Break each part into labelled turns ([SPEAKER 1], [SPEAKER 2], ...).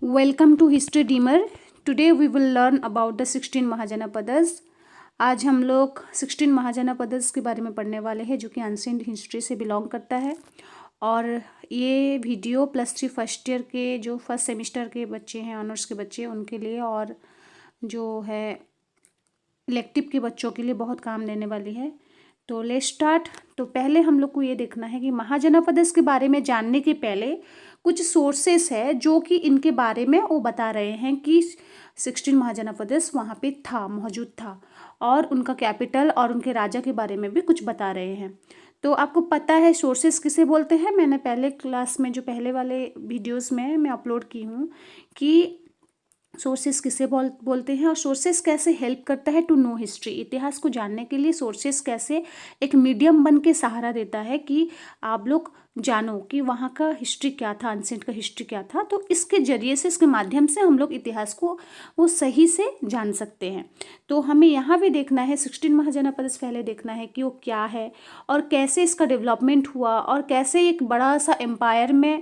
[SPEAKER 1] Welcome to History Dreamer. Today we will learn about the 16 महाजनपदस। आज हम लोग 16 महाजनपदस के बारे में पढ़ने वाले हैं जो कि एंशिएंट हिस्ट्री से बिलोंग करता है। और ये वीडियो +3 फर्स्ट ईयर के जो फर्स्ट सेमेस्टर के बच्चे हैं, ऑनर्स के बच्चे, उनके लिए और जो है इलेक्टिव के बच्चों के लिए बहुत काम देने वाली है। तो लेट्स स्टार्ट। तो पहले हम लोग को ये देखना है कि महाजनपदस के बारे में जानने के पहले कुछ सोर्सेस है जो कि इनके बारे में वो बता रहे हैं कि 16 महाजनपदस वहाँ पे था, मौजूद था, और उनका कैपिटल और उनके राजा के बारे में भी कुछ बता रहे हैं। तो आपको पता है सोर्सेस किसे बोलते हैं। मैंने पहले क्लास में जो पहले वाले वीडियोस में मैं अपलोड की हूँ कि सोर्सेस किसे बोलते हैं और सोर्सेस कैसे हेल्प करता है टू नो हिस्ट्री। इतिहास को जानने के लिए सोर्सेस कैसे एक मीडियम बन के सहारा देता है कि आप लोग जानो कि वहाँ का हिस्ट्री क्या था, एंशिएंट का हिस्ट्री क्या था। तो इसके जरिए से, इसके माध्यम से हम लोग इतिहास को वो सही से जान सकते हैं। तो हमें यहाँ भी देखना है 16 महाजनपद पहले देखना है कि वो क्या है और कैसे इसका डेवलपमेंट हुआ और कैसे एक बड़ा सा एम्पायर में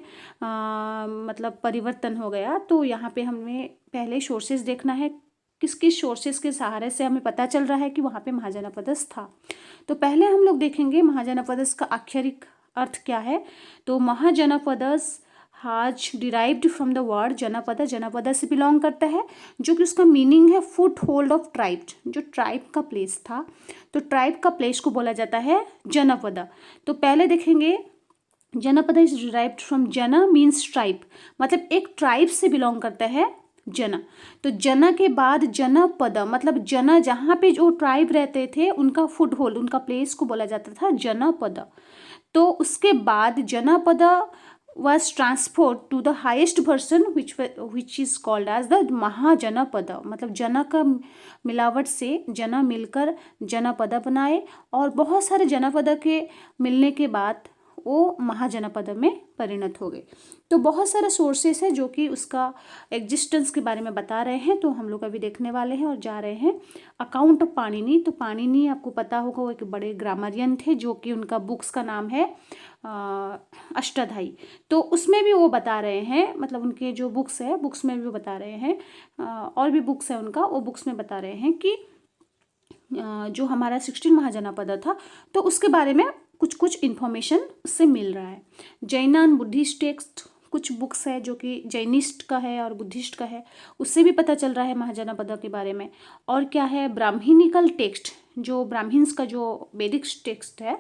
[SPEAKER 1] मतलब परिवर्तन हो गया। तो यहाँ पे हमें पहले सोर्सेज देखना है, किस किस सोर्सेज के सहारे से हमें पता चल रहा है कि वहाँ पे महाजनपदस था। तो पहले हम लोग देखेंगे महाजनपदस का आक्षरिक अर्थ क्या है। तो महाजनपदस हाज डिराइव्ड फ्रॉम द वर्ड जनपद, जनपद से बिलोंग करता है, जो कि उसका मीनिंग है फुट होल्ड ऑफ ट्राइब, जो ट्राइब का प्लेस था। तो ट्राइब का प्लेस को बोला जाता है जनपद। तो पहले देखेंगे जनपद इज डिराइव्ड फ्रॉम जन मीन्स ट्राइब, मतलब एक ट्राइब से बिलोंग करता है जन। तो जन के बाद जनपद मतलब जन, जहाँ पे जो ट्राइब रहते थे उनका फुट होल्ड, उनका प्लेस को बोला जाता था जनपद। तो उसके बाद जनपद was transferred to the highest person which is called as the महाजनपद, मतलब जन का मिलावट से जन मिलकर जनपद बनाए और बहुत सारे जनपद के मिलने के बाद वो महाजनपद में परिणत हो गए। तो बहुत सारे सोर्सेस है जो कि उसका एग्जिस्टेंस के बारे में बता रहे हैं। तो हम लोग अभी देखने वाले हैं और जा रहे हैं अकाउंट ऑफ पाणिनि। तो पाणिनि आपको पता होगा वो एक बड़े ग्रामरियन थे जो कि उनका बुक्स का नाम है अष्टाध्यायी। तो उसमें भी वो बता रहे हैं, मतलब उनके जो बुक्स है बुक्स में भी वो बता रहे हैं, और भी बुक्स है उनका, वो बुक्स में बता रहे हैं कि जो हमारा 16 महाजनपद था तो उसके बारे में कुछ कुछ इन्फॉर्मेशन उससे मिल रहा है। जैन एंड बुद्धिस्ट टेक्स्ट कुछ बुक्स है जो कि जैनिस्ट का है और बुद्धिस्ट का है, उससे भी पता चल रहा है महाजनपद के बारे में। और क्या है, ब्राह्मणिकल टेक्स्ट, जो ब्राह्मण्स का जो वैदिक टेक्स्ट है,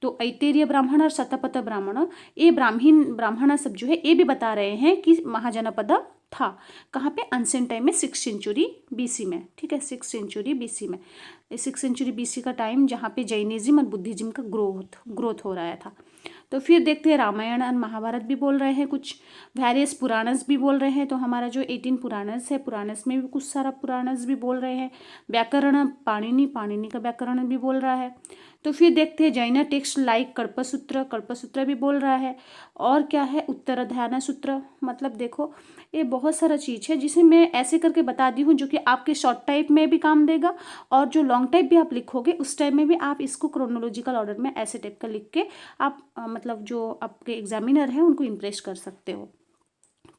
[SPEAKER 1] तो ऐतरेय ब्राह्मण और शतपथ ब्राह्मण, ये ब्राह्मण सब जो है ये भी बता रहे हैं कि महाजनपद था। कहाँ पे, एंशिएंट टाइम में 6 सेंचुरी बीसी में, ठीक है, 6 सेंचुरी बीसी में, 6 सेंचुरी बीसी का टाइम जहाँ पे जैनिज्म और बुद्धिज्म का ग्रोथ हो रहा था। तो फिर देखते हैं रामायण और महाभारत भी बोल रहे हैं, कुछ वेरियस पुराणस भी बोल रहे हैं। तो हमारा जो 18 पुराणस है, पुराणस में भी कुछ सारा पुराणस भी बोल रहे हैं। व्याकरण पाणिनि का व्याकरण भी बोल रहा है। तो फिर देखते हैं जैन टेक्स्ट लाइक कल्पसूत्र भी बोल रहा है। और क्या है, उत्तराध्यान सूत्र, मतलब देखो ये बहुत सारा चीज़ है जिसे मैं ऐसे करके बता दी हूँ जो कि आपके शॉर्ट टाइप में भी काम देगा और जो लॉन्ग टाइप भी आप लिखोगे उस टाइम में भी आप इसको क्रोनोलॉजिकल ऑर्डर में ऐसे टाइप का लिख के आप मतलब जो आपके एग्जामिनर हैं उनको इम्प्रेस कर सकते हो।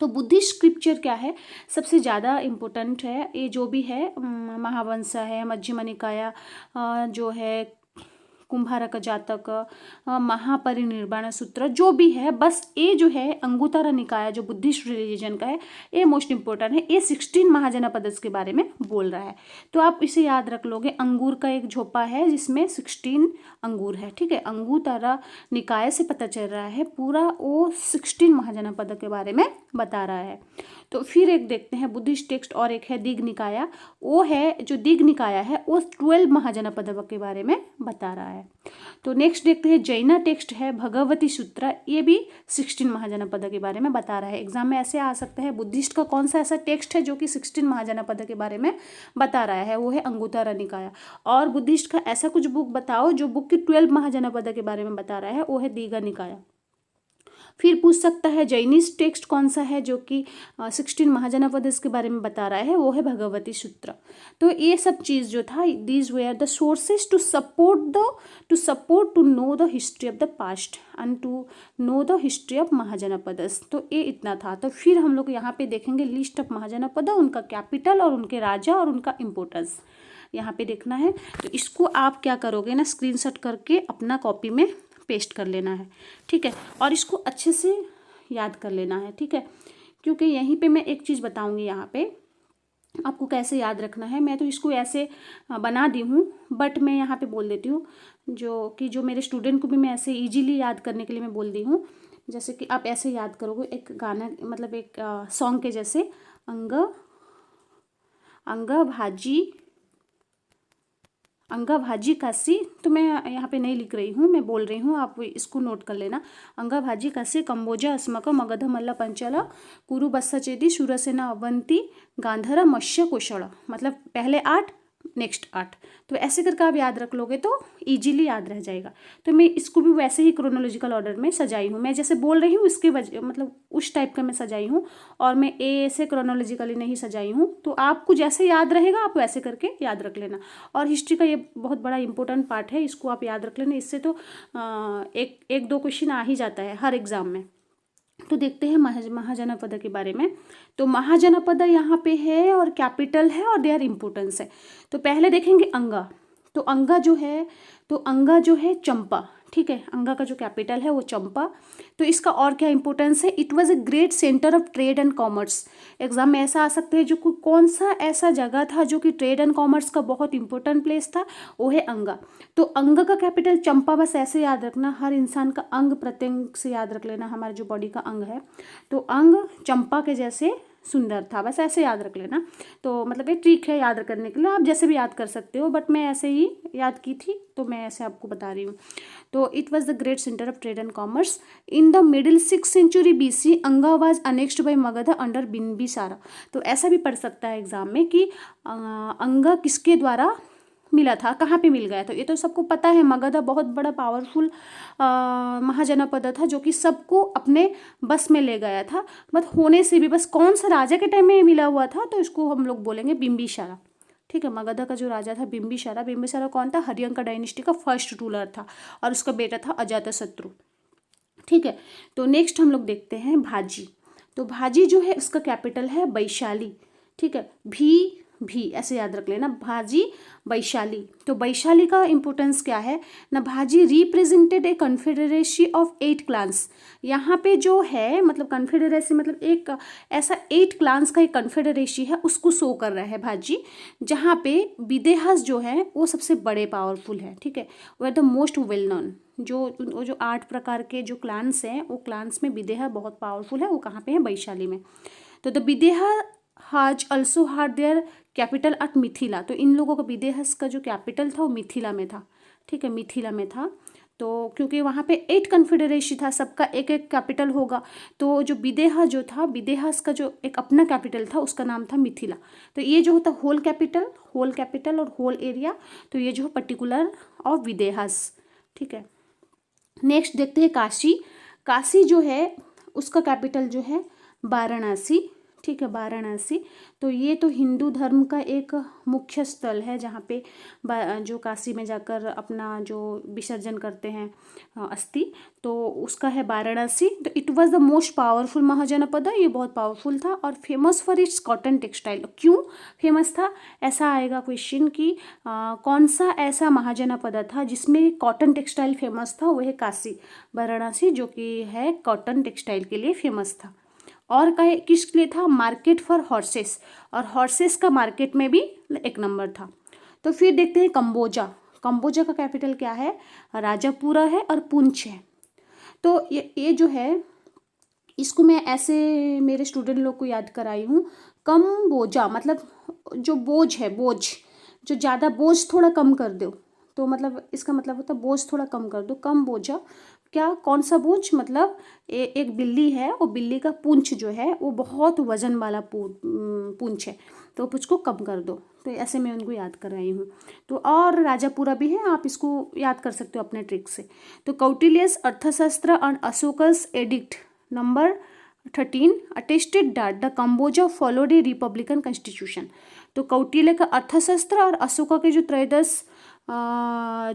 [SPEAKER 1] तो बुद्धिस्ट स्क्रिप्चर क्या है, सबसे ज़्यादा इम्पोर्टेंट है ये जो भी है, महावंश है, मध्यम निकाय जो है, कुंभारक जातक, महापरिनिर्वाण सूत्र, जो भी है, बस ये जो है अंगुत्तरा निकाय जो बुद्धिस्ट रिलीजन का है, ये मोस्ट इंपॉर्टेंट है। ये 16 महाजनपदस के बारे में बोल रहा है। तो आप इसे याद रख लोगे, अंगूर का एक झोपा है जिसमें 16 अंगूर है, ठीक है। अंगुत्तरा निकाय से पता चल रहा है पूरा वो 16 महाजनपद के बारे में बता रहा है। तो फिर एक देखते हैं बुद्धिस्ट टेक्स्ट, और एक है दीघ निकाय, वो है जो दीघ निकाय है वो 12 महाजनपद के बारे में बता रहा है। तो नेक्स्ट देखते हैं जैन टेक्स्ट है भगवती सूत्र, ये भी 16 महाजनपद के बारे में बता रहा है। एग्जाम में ऐसे आ सकता है, बुद्धिस्ट का कौन सा ऐसा टेक्स्ट है जो कि 16 महाजनपद के बारे में बता रहा है, वो है अंगुत्तरा निकाय। और बुद्धिस्ट का ऐसा कुछ बुक बताओ जो बुक की 12 महाजनपद के बारे में बता रहा है, वो है दीघा निकाय। फिर पूछ सकता है जैनिस्ट टेक्स्ट कौन सा है जो कि 16 महाजनपदस के बारे में बता रहा है, वो है भगवती सूत्र। तो ये सब चीज़ जो था, these were the sources to support to know the history of the past and to know the history of mahajanapadas. तो ये इतना था। तो फिर हम लोग यहाँ पे देखेंगे लिस्ट ऑफ महाजनपद, उनका कैपिटल और उनके राजा और उनका इम्पोर्टेंस यहाँ पे देखना है। तो इसको आप क्या करोगे ना, स्क्रीनशॉट करके अपना कॉपी में पेस्ट कर लेना है, ठीक है। और इसको अच्छे से याद कर लेना है, ठीक है, क्योंकि यहीं पे मैं एक चीज़ बताऊंगी यहाँ पे आपको कैसे याद रखना है। मैं तो इसको ऐसे बना दी हूँ, बट मैं यहाँ पे बोल देती हूँ जो मेरे स्टूडेंट को भी मैं ऐसे इजीली याद करने के लिए मैं बोल दी हूँ। जैसे कि आप ऐसे याद करोगे एक गाना, मतलब एक सॉन्ग के जैसे, अंगा भाजी काशी। तो मैं यहाँ पे नहीं लिख रही हूँ, मैं बोल रही हूँ, आप इसको नोट कर लेना। अंगा भाजी काशी कंबोजा अस्मक मगध मल्ल पंचाल कुरु बस्साचेदी शूरसेना अवंती गांधारा मत्स्य कोशल, मतलब पहले 8 नेक्स्ट 8। तो ऐसे करके आप याद रख लोगे तो इजीली याद रह जाएगा। तो मैं इसको भी वैसे ही क्रोनोलॉजिकल ऑर्डर में सजाई हूँ, मैं जैसे बोल रही हूँ इसके वजह मतलब उस टाइप का मैं सजाई हूँ, और मैं ऐसे क्रोनोलॉजिकली नहीं सजाई हूँ। तो आपको जैसे याद रहेगा आप वैसे करके याद रख लेना। और हिस्ट्री का ये बहुत बड़ा इंपॉर्टेंट पार्ट है, इसको आप याद रख लेना। इससे तो एक दो क्वेश्चन आ ही जाता है हर एग्जाम में। तो देखते हैं महाजनपद के बारे में। तो महाजनपद यहाँ पे है और कैपिटल है और देयर इम्पोर्टेंस है। तो पहले देखेंगे अंगा। तो अंगा जो है चंपा, ठीक है। अंगा का जो कैपिटल है वो चंपा। तो इसका और क्या इंपॉर्टेंस है, it was a great centre of trade and commerce. Exam में ऐसा आ सकते हैं जो कौन सा ऐसा जगह था जो कि ट्रेड एंड कॉमर्स का बहुत इंपॉर्टेंट प्लेस था, वो है अंगा। तो अंग का कैपिटल चंपा, बस ऐसे याद रखना, हर इंसान का अंग प्रत्यंग से याद रख लेना, हमारे जो बॉडी का अंग है। तो अंग चंपा के जैसे सुंदर था, बस ऐसे याद रख लेना। तो मतलब ये ट्रिक है याद करने के लिए, आप जैसे भी याद कर सकते हो, बट मैं ऐसे ही याद की थी तो मैं ऐसे आपको बता रही हूँ। तो it was the great centre of trade and commerce in the middle 6th century BC। Anga was annexed by Magadha under Bimbisara. तो ऐसा भी पढ़ सकता है एग्जाम में कि अंगा किसके द्वारा मिला था, कहाँ पे मिल गया। तो ये तो सबको पता है, मगध बहुत बड़ा पावरफुल महाजनपद था जो कि सबको अपने बस में ले गया था। बट होने से भी बस कौन सा राजा के टाइम में मिला हुआ था, तो इसको हम लोग बोलेंगे बिंबिसारा, ठीक है। मगध का जो राजा था बिंबिसारा कौन था, हरियंका डायनेस्टी का फर्स्ट रूलर था, और उसका बेटा था अजातशत्रु, ठीक है। तो नेक्स्ट हम लोग देखते हैं भाजी। तो भाजी जो है उसका कैपिटल है वैशाली, ठीक है। भी ऐसे याद रख लेना, भाजी वैशाली। तो वैशाली का इंपॉर्टेंस क्या है ना, भाजी represented A confederacy of 8 clans. यहाँ पे जो है मतलब कन्फेडरेसी मतलब एक ऐसा 8 क्लान्स का एक कन्फेडरेसी है, उसको शो कर रहा है भाजी, जहाँ पे विदेहस जो है वो सबसे बड़े पावरफुल है, ठीक है। वो are the most well known. जो 8 प्रकार के जो क्लान्स हैं, वो क्लान्स में विदेहा बहुत पावरफुल है। वो कहाँ पे है, वैशाली में। तो द विदेहा हाज also hard their capital eight Mithila. तो इन लोगों का विदेहस का जो कैपिटल था वो मिथिला में था, ठीक है, मिथिला में था। तो क्योंकि वहाँ पे 8 कन्फेडरेसी था, सबका एक एक कैपिटल होगा। तो जो विदेहा जो था, विदेहस का जो एक अपना कैपिटल था उसका नाम था मिथिला। तो ये जो होता होल कैपिटल और होल एरिया, तो ये जो पर्टिकुलर ऑफ विदेहस, ठीक है। नेक्स्ट देखते हैं काशी जो है उसका कैपिटल जो है वाराणसी, ठीक है, वाराणसी। तो ये तो हिंदू धर्म का एक मुख्य स्थल है जहाँ पे जो काशी में जाकर अपना जो विसर्जन करते हैं अस्थि, तो उसका है वाराणसी। तो it was the most powerful mahajanapada, ये बहुत पावरफुल था और famous for its cotton textile. क्यों फेमस था, ऐसा आएगा क्वेश्चन कि कौन सा ऐसा महाजनपद था जिसमें कॉटन टेक्सटाइल फेमस था, वो है काशी वाराणसी, जो कि है कॉटन टेक्सटाइल के लिए फेमस था। और कहे किस लिए था, मार्केट फॉर हॉर्सेस, और हॉर्सेस का मार्केट में भी 1 नंबर था। तो फिर देखते हैं कंबोजा का कैपिटल क्या है, राजापुरा है और पुंछ है। तो ये जो है इसको मैं ऐसे मेरे स्टूडेंट लोग को याद कराई हूँ। कंबोजा मतलब जो बोझ है, जो ज़्यादा बोझ थोड़ा कम कर दो, तो मतलब इसका मतलब होता है बोझ थोड़ा कम कर दो, कम बोझा। क्या कौन सा बोझ, मतलब एक बिल्ली है, वो बिल्ली का पूंछ जो है वो बहुत वजन वाला पूंछ है, तो पूंछ को कम कर दो। तो ऐसे मैं उनको याद कर रही हूँ। तो और राजापुरा भी है, आप इसको याद कर सकते हो अपने ट्रिक से। तो कौटिल्यस अर्थशास्त्र और Ashoka's edict number 13 attested that the Kamboja followed a republican constitution. तो कौटिल्य का अर्थशास्त्र और अशोका के जो त्रयोदश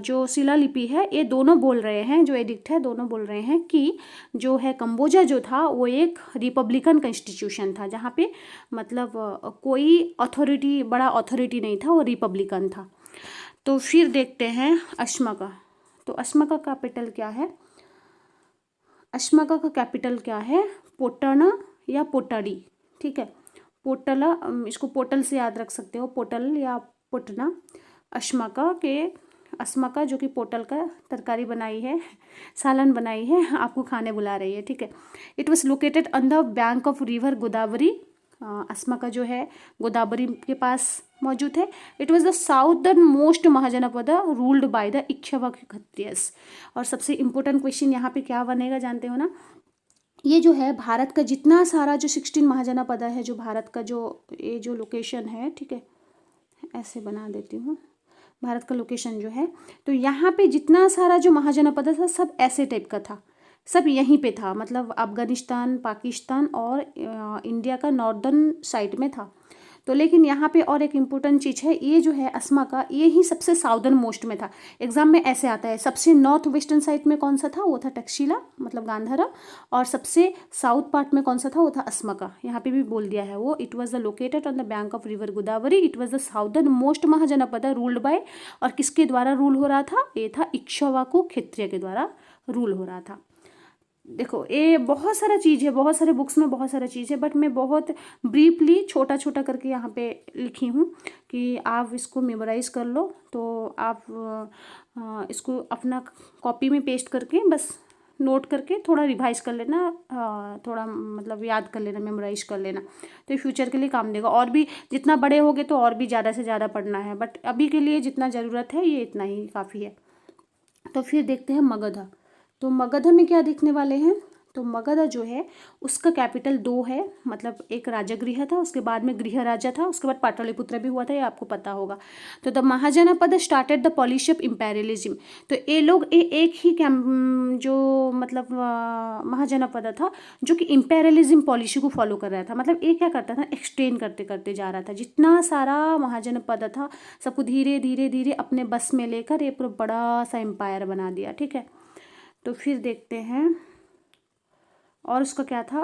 [SPEAKER 1] जो शिलालिपि है, ये दोनों बोल रहे हैं, जो एडिक्ट है दोनों बोल रहे हैं कि जो है कंबोजा जो था वो एक रिपब्लिकन कॉन्स्टिट्यूशन था, जहाँ पे मतलब कोई अथॉरिटी, बड़ा अथॉरिटी नहीं था, वो रिपब्लिकन था। तो फिर देखते हैं अश्मका। तो अश्मका का कैपिटल क्या है? अश्मका का कैपिटल क्या है? पोटना या पोटाडी, ठीक है। पोटला, इसको पोटल से याद रख सकते हो, पोटल या पोटना। अश्मका जो कि पोटल का तरकारी बनाई है, सालन बनाई है, आपको खाने बुला रही है, ठीक है। It was located on the bank of river Godavari. Ashmaka जो है गोदावरी के पास मौजूद है। It was the southernmost mahajanapada ruled by the Ikshvaku Kshatriyas. और सबसे इम्पोर्टेंट क्वेश्चन यहाँ पे क्या बनेगा जानते हो ना? ये जो है भारत का जितना सारा जो 16 महाजनपद है, जो भारत का जो ये जो लोकेशन है, ठीक है, ऐसे बना देती हूँ, भारत का लोकेशन जो है, तो यहाँ पे जितना सारा जो महाजनपद था सब ऐसे टाइप का था, सब यहीं पे था, मतलब अफगानिस्तान, पाकिस्तान और इंडिया का नॉर्दर्न साइड में था। तो लेकिन यहाँ पे और एक इम्पोर्टेंट चीज़ है, ये जो है अश्मका, ये ही सबसे साउदर्न मोस्ट में था। एग्जाम में ऐसे आता है, सबसे नॉर्थ वेस्टर्न साइड में कौन सा था? वो था तक्षशिला, मतलब गांधारा। और सबसे साउथ पार्ट में कौन सा था? वो था अश्मका। यहाँ पे भी बोल दिया है वो, it was the located on the bank of river Godavari. It was the southernmost mahajanapada ruled by, और किसके द्वारा रूल हो रहा था? ये था इक्ष्वाकु क्षत्रिय के द्वारा रूल हो रहा था। देखो ये बहुत सारा चीज़ है, बहुत सारे बुक्स में बहुत सारा चीज़ है, बट मैं बहुत ब्रीफली छोटा छोटा करके यहाँ पे लिखी हूँ कि आप इसको मेमोराइज कर लो। तो आप इसको अपना कॉपी में पेस्ट करके बस नोट करके थोड़ा रिवाइज कर लेना, थोड़ा मतलब याद कर लेना, मेमोराइज कर लेना, तो फ्यूचर के लिए काम देगा। और भी जितना बड़े होगे तो और भी ज़्यादा से ज़्यादा पढ़ना है, बट अभी के लिए जितना ज़रूरत है ये इतना ही काफ़ी है। तो फिर देखते हैं मगध। तो मगध में क्या देखने वाले हैं? तो मगध जो है उसका कैपिटल 2 है, मतलब एक राजगृह था, उसके बाद में गृह राजा था, उसके बाद पाटलिपुत्र भी हुआ था, ये आपको पता होगा। तो the mahajanapada started the policy of imperialism. तो ये लोग एक ही जो मतलब महाजनपद था जो कि इम्पेरियलिज्म पॉलिसी को फॉलो कर रहा था। मतलब ये क्या करता था? एक्सटेंड करते करते जा रहा था, जितना सारा महाजनपद था सबको धीरे धीरे धीरे अपने बस में लेकर ये पूरा बड़ा सा एम्पायर बना दिया, ठीक है। तो फिर देखते हैं और उसका क्या था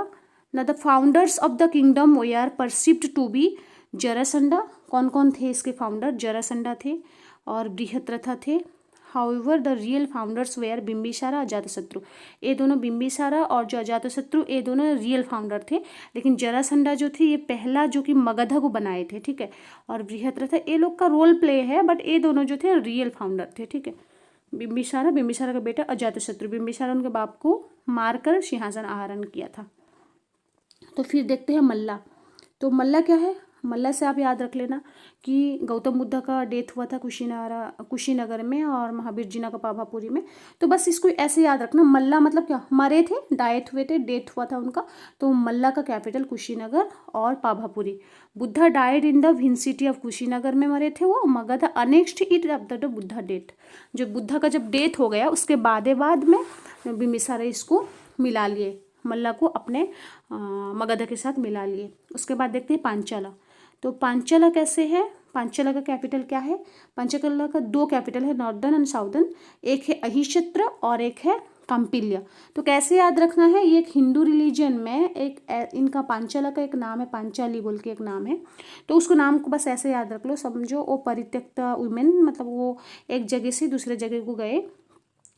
[SPEAKER 1] ना, the founders of the kingdom they are perceived to be Jarasandha. कौन कौन थे इसके फाउंडर? जरासंधा थे और बृहद्रथ थे। However the real founders they are Bimbisara, Ajatashatru. ये दोनों बिंबिसारा और जो अजातशत्रु, ये दोनों रियल फाउंडर थे, लेकिन जरासंधा जो थे ये पहला जो कि मगध को बनाए थे, ठीक है। और बृहद्रथ ये लोग का रोल प्ले है, बट ये दोनों जो थे रियल फाउंडर थे, ठीक है। बिंबिसारा का बेटा अजातशत्रु, बिंबिसारा उनके बाप को मारकर सिंहासन आहरण किया था। तो फिर देखते हैं मल्ला। तो मल्ला क्या है? मल्ला से आप याद रख लेना कि गौतम बुद्ध का डेथ हुआ था कुशीनगर में और महावीर जिना का पाभापुरी में। तो बस इसको ऐसे याद रखना, मल्ला मतलब क्या? मरे थे, डाइट हुए थे, डेथ हुआ था उनका। तो मल्ला का कैपिटल कुशीनगर और Pavapuri. Buddha died in the विंसिटी ऑफ कुशीनगर में मरे थे वो। Magadha annexed it after the Buddha death. जो बुद्धा का जब डेथ हो गया उसके बाद में बिंबिसारा इसको मिला लिए, मल्ला को अपने मगध के साथ मिला लिए। उसके बाद देखते हैं पांचाला। तो पांचाला कैसे है? पांचाला का कैपिटल क्या है? पांचाला का 2 कैपिटल है, नॉर्दर्न एंड साउदर्न। एक है अहिक्षत्र और एक है कौंपिल्य। तो कैसे याद रखना है? ये एक हिंदू रिलीजन में एक इनका पांचाला का एक नाम है, पांचाली बोल के एक नाम है। तो उसको नाम को बस ऐसे याद रख लो, समझो वो परित्यक्त वुमेन, मतलब वो एक जगह से दूसरे जगह को गए,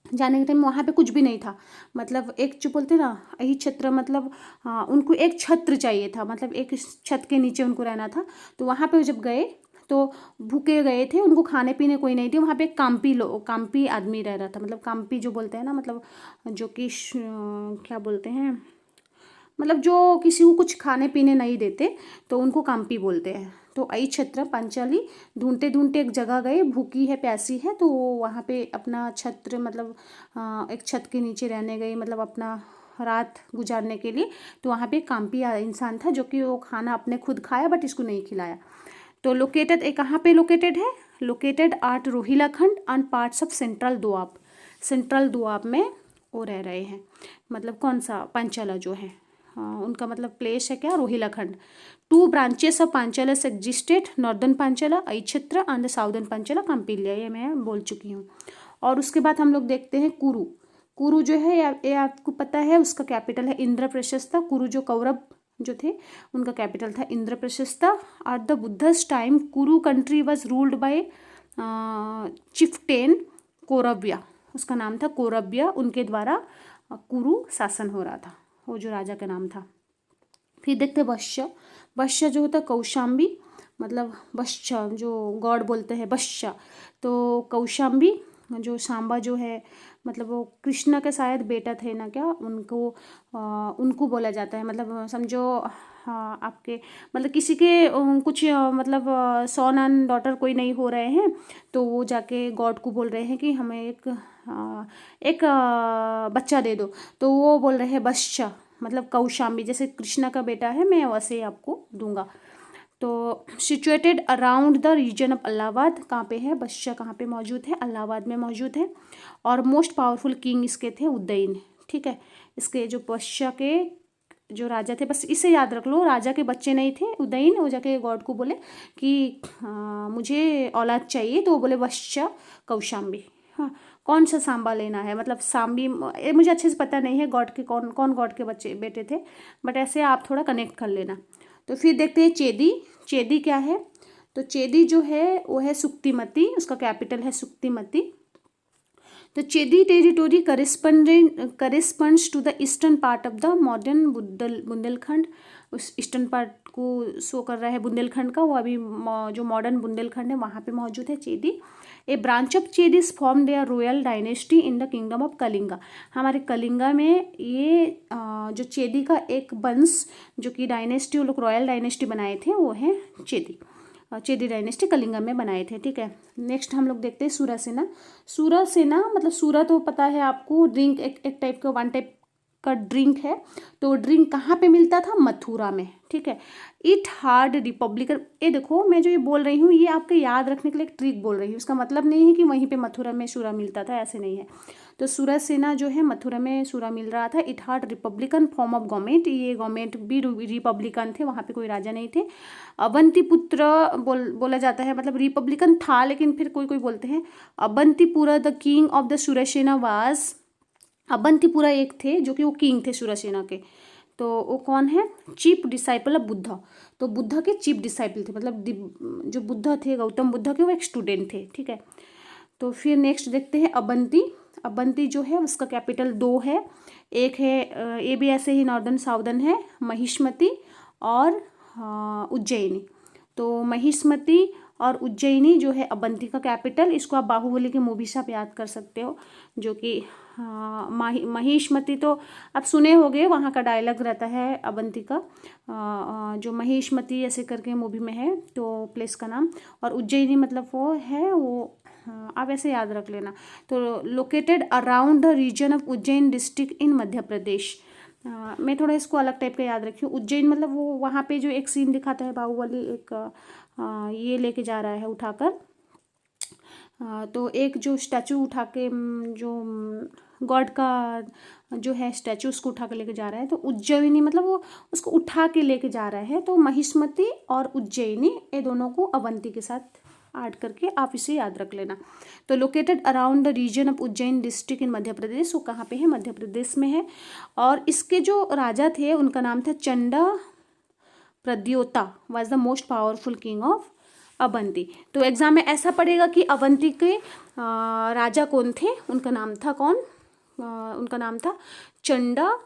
[SPEAKER 1] जाने के टाइम वहाँ पे कुछ भी नहीं था, मतलब एक जो बोलते ना यही छत्र, मतलब हाँ उनको एक छत्र चाहिए था, मतलब एक छत के नीचे उनको रहना था। तो वहाँ पे जब गए तो भूखे गए थे, उनको खाने पीने कोई नहीं थे। वहाँ पे एक काम्पी आदमी रह रहा था, मतलब काम्पी जो बोलते हैं ना, मतलब जो कि क्या बोलते हैं, मतलब जो किसी को कुछ खाने पीने नहीं देते तो उनको काम्पी बोलते हैं। तो आई छत्र पांचाली ढूंढते ढूंढते एक जगह गए, भूखी है प्यासी है, तो वहाँ पे अपना छत्र मतलब एक छत के नीचे रहने गई, मतलब अपना रात गुजारने के लिए। तो वहाँ पे काम्पी इंसान था जो कि वो खाना अपने खुद खाया बट इसको नहीं खिलाया। तो लोकेटेड कहाँ पे लोकेटेड है? Located at Rohilkhand and parts of central Doab. Central Doab में वो रह रहे हैं, मतलब कौन सा, पांचाला जो है, उनका मतलब प्लेस है क्या, Rohilkhand. 2 branches of Panchala existed, northern Panchala अक्षेत्र एंड साउदर्न पांचाला काम्पिल्य, ये मैं बोल चुकी हूँ। और उसके बाद हम लोग देखते हैं कुरु। कुरु जो है ये आपको पता है, उसका कैपिटल है इंद्रप्रशस्ता। कुरु जो कौरव जो थे उनका कैपिटल था इंद्रप्रशस्ता। एट द बुद्धस टाइम कुरु कंट्री वॉज रूल्ड बाय चिफ्टेन कौरव्या, उसका नाम था कौरव्या, उनके द्वारा कुरु शासन हो रहा था, वो जो राजा का नाम था। फिर देखते वश्य। वश्य जो होता है कौशाम्बी, मतलब वश्य जो गॉड बोलते हैं वश्य, तो कौशाम्बी जो सांबा जो है, मतलब वो कृष्ण के शायद बेटा थे ना क्या, उनको बोला जाता है। मतलब समझो आपके मतलब किसी के कुछ मतलब सन एंड डॉटर कोई नहीं हो रहे हैं, तो वो जाके गॉड को बोल रहे हैं कि हमें एक बच्चा दे दो, तो वो बोल रहे हैं वश्य, मतलब कौशाम्बी, जैसे कृष्णा का बेटा है मैं वैसे ही आपको दूंगा। तो situated around the region of Allahabad, कहाँ पे है वश्य, कहाँ पे मौजूद है, इलाहाबाद में मौजूद है। और मोस्ट पावरफुल किंग इसके थे उदयन, ठीक है। इसके जो वश्य के जो राजा थे, बस इसे याद रख लो, राजा के बच्चे नहीं थे उदयन, वो जाके गॉड को बोले कि मुझे औलाद चाहिए, तो वो बोले वश्य कौशाम्बी। हाँ, कौन सा सांबा लेना है, मतलब सांबी, ये मुझे अच्छे से पता नहीं है गॉड के कौन कौन गॉड के बच्चे बेटे थे, बट ऐसे आप थोड़ा कनेक्ट कर लेना। तो फिर देखते हैं चेदी। चेदी क्या है, तो चेदी जो है वो है सुक्तिमती, उसका कैपिटल है सुक्तिमती। तो Chedi territory corresponds to the eastern part of the modern Bundelkhand, उस ईस्टर्न पार्ट को शो कर रहा है बुंदेलखंड का, वो अभी जो मॉडर्न बुंदेलखंड है वहाँ पे मौजूद है Chedi. A branch of Chedi is form their royal dynasty in the kingdom of Kalinga, हमारे कलिंगा में ये जो चेदी का एक वंश जो कि डायनेस्टी, वो लोग रॉयल डायनेस्टी बनाए थे, वो है चेदी। चेदी डायनेस्टी कलिंगा में बनाए थे, ठीक है। नेक्स्ट हम लोग देखते हैं सूरासेना। सूरासेना मतलब सूरा तो पता है आपको, ड्रिंक, एक टाइप का, वन टाइप का ड्रिंक है। तो ड्रिंक कहाँ पे मिलता था, मथुरा में, ठीक है। इट हार्ड रिपब्लिकन, ये देखो मैं जो ये बोल रही हूँ ये आपके याद रखने के लिए एक ट्रिक बोल रही हूँ, इसका मतलब नहीं है कि वहीं पे मथुरा में सूरा मिलता था, ऐसे नहीं है। तो सूरासेना जो है मथुरा में सूरा मिल रहा था। It hard Republican form of government, ये गवर्नमेंट भी रिपब्लिकन थे, वहाँ पे कोई राजा नहीं थे। अवंतीपुत्र बोला जाता है, मतलब रिपब्लिकन था, लेकिन फिर कोई कोई बोलते हैं Avantipura the king of the Surasena was, Avantipura एक थे जो कि वो किंग थे सूरासेना के। तो वो कौन है, चीफ डिसाइपल ऑफ बुद्धा, तो बुद्धा के चीफ डिसाइपल थे, मतलब जो बुद्धा थे गौतम बुद्धा के वो एक स्टूडेंट थे, ठीक है। तो फिर नेक्स्ट देखते हैं अवंती। अवंती जो है उसका कैपिटल 2 है, एक है ये भी ऐसे ही नॉर्दर्न साउदर्न है, महिष्मती और उज्जैनी। तो महिष्मती और उज्जैनी जो है अवंती का कैपिटल, इसको आप बाहुबली की मूवी से आप याद कर सकते हो, जो कि महिष्मती तो आप सुने होंगे, वहाँ का डायलॉग रहता है अवंती का, जो महिष्मती ऐसे करके मूवी में है, तो प्लेस का नाम। और उज्जैनी मतलब वो है, वो आप ऐसे याद रख लेना। तो located around the region of Ujjain district in Madhya Pradesh. मैं थोड़ा इसको अलग टाइप का याद रखी हूँ। उज्जैन मतलब वो वहाँ पे जो एक सीन दिखाता है बाहुबली, एक ये लेके जा रहा है उठाकर, तो एक जो स्टैचू उठा के जो गॉड का जो है स्टैचू, उसको उठा के लेके जा रहा है, तो उज्जैनी मतलब वो उसको उठा के लेके जा रहा है। तो महिष्मती और उज्जैनी ये दोनों को अवंती के साथ ऐड करके आप इसे याद रख लेना। तो located around the region of Ujjain district in Madhya Pradesh, वो कहाँ पे है, मध्य प्रदेश में है। और इसके जो राजा थे उनका नाम था Chanda Pradyota, was the most powerful king of Avanti. तो एग्जाम में ऐसा पड़ेगा कि अवंती के राजा कौन थे, उनका नाम था कौन, उनका नाम था चंडा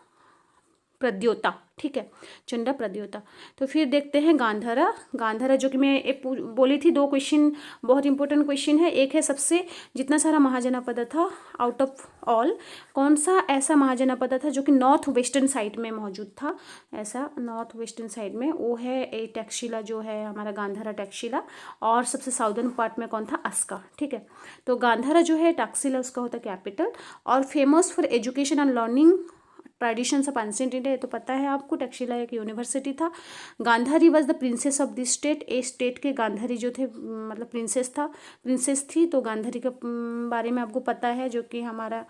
[SPEAKER 1] प्रद्योता, ठीक है, चंडा प्रद्योता। तो फिर देखते हैं गांधारा। गांधारा जो कि मैं एक बोली थी, 2 क्वेश्चन बहुत इंपॉर्टेंट क्वेश्चन है। एक है सबसे जितना सारा महाजनपद था आउट ऑफ ऑल, कौन सा ऐसा महाजनपद था जो कि नॉर्थ वेस्टर्न साइड में मौजूद था, ऐसा नॉर्थ वेस्टर्न साइड में, वो है ए टैक्शिला जो है हमारा गांधारा टैक्शिला। और सबसे साउदर्न पार्ट में कौन था, अस्का, ठीक है। तो गांधारा जो है टैक्शिला उसका होता कैपिटल। और famous for education and learning traditions of ancient India, ये तो पता है आपको। तक्षशिला एक यूनिवर्सिटी था। Gandhari was the princess of this state, A state के गांधारी जो थे मतलब प्रिंसेस थी। तो गांधारी के बारे में आपको पता है, जो कि हमारा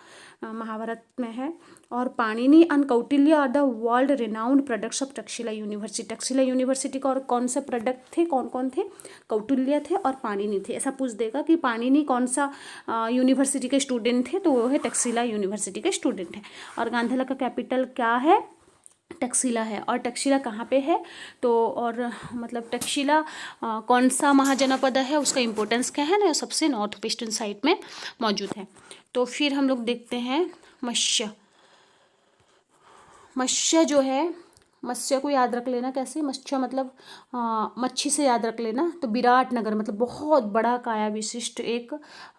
[SPEAKER 1] महाभारत में है। और Panini and Kautilya are the world renowned products of Takshashila university. Takshashila university का और कौन से प्रोडक्ट थे, कौन कौन थे? कौटिल्य थे और पाणिनि थे। ऐसा पूछ देगा कि पाणिनि कौन सा यूनिवर्सिटी के स्टूडेंट थे, तो वो है तक्षशिला यूनिवर्सिटी के स्टूडेंट है। और गांधार का कैपिटल क्या है? तक्षशिला है। और तक्षशिला कहाँ पे है? तो और मतलब तक्षशिला कौन सा महाजनपद है, उसका इम्पोर्टेंस क्या है ना, सबसे नॉर्थ वेस्टर्न साइड में मौजूद है। तो फिर हम लोग देखते हैं मत्स्य। मत्स्य जो है, मत्स्य को याद रख लेना कैसे, मत्स्य मतलब मच्छी से याद रख लेना। तो विराटनगर मतलब बहुत बड़ा काया विशिष्ट एक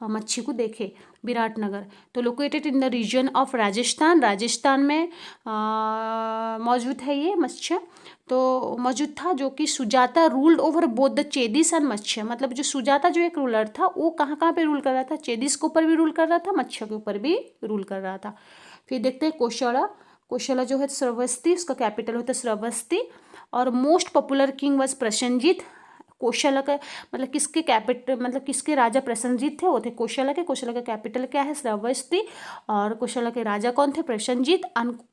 [SPEAKER 1] मच्छी को देखे, विराटनगर। तो located in the region of Rajasthan, Rajasthan में मौजूद है ये मत्स्य। तो मौजूद था, जो कि Sujata ruled over both the Chedis and Matsya. मतलब जो सुजाता जो एक रूलर था, वो कहाँ कहाँ पे रूल कर रहा था? चेदिस के ऊपर भी रूल कर रहा था, मत्स्य के ऊपर भी रूल कर रहा था। फिर देखते हैं कोशला। कोशला जो है श्रावस्ती, उसका कैपिटल होता है श्रावस्ती। और most popular king was Prasenajit. Kosala का मतलब किसके कैपिटल, मतलब किसके राजा प्रसेनजीत थे? वो थे कोशला के। कोशला का कैपिटल क्या है? श्रावस्ती। और कोशला के राजा कौन थे? प्रसेनजीत।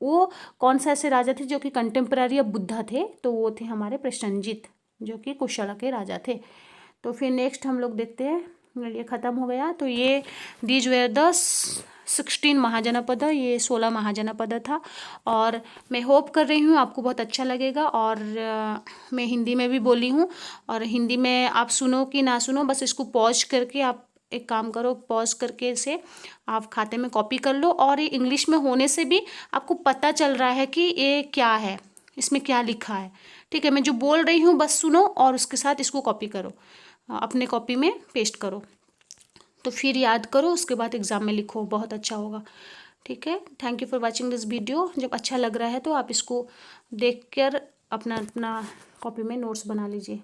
[SPEAKER 1] वो कौन सा ऐसे राजा थे जो कि कंटेम्प्रेरी ऑफ बुद्धा थे? तो वो थे हमारे प्रसेनजीत, जो कि कोशला के राजा थे। तो फिर नेक्स्ट हम लोग देखते हैं, ये ख़त्म हो गया। तो ये दीज वेर द 16 महाजनपद, ये 16 महाजनपद था। और मैं होप कर रही हूँ आपको बहुत अच्छा लगेगा। और मैं हिंदी में भी बोली हूँ, और हिंदी में आप सुनो कि ना सुनो, बस इसको पॉज करके आप एक काम करो, पॉज करके इसे आप खाते में कॉपी कर लो। और ये इंग्लिश में होने से भी आपको पता चल रहा है कि ये क्या है, इसमें क्या लिखा है। ठीक है, मैं जो बोल रही हूँ बस सुनो और उसके साथ इसको कॉपी करो, अपने कॉपी में पेस्ट करो। तो फिर याद करो, उसके बाद एग्ज़ाम में लिखो, बहुत अच्छा होगा। ठीक है, thank you for watching this video. जब अच्छा लग रहा है तो आप इसको देख कर अपना कॉपी में नोट्स बना लीजिए।